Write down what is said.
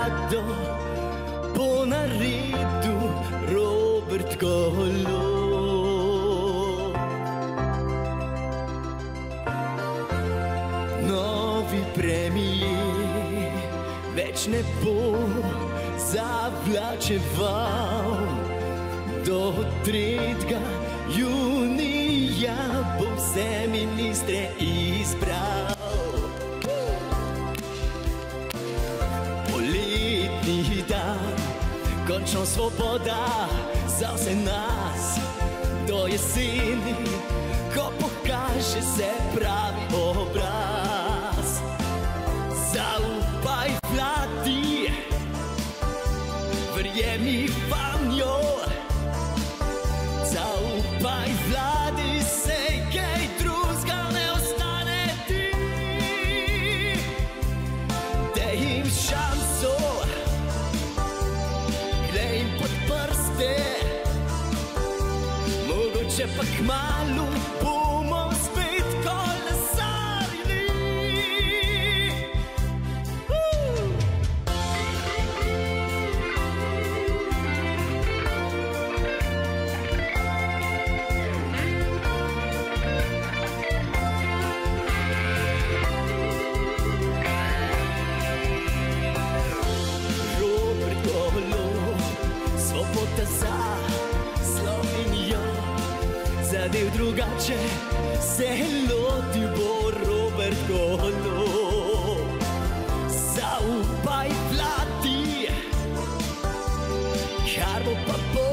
vlado po naredu Robert Golob. Novi premijer več ne bo zavlačeval, do 3. junija bo vse ministre izbral. Poletni dan, končno svoboda za vse nas, do jeseni, ko pokaže se pravi obraz. Zaupaj vladi, verjemi vanjo, zaupaj vladi, sej kaj drugega ne ostane ti. Daj jim šanso, glej jim pod prste, mogoče pa kmalu bomo spet kolesarili. Robert Golob, svoboda za Slovenijo, zadev drugače se lotil bo Robert Golob. Zaupaj vladi, kar bo pa bo.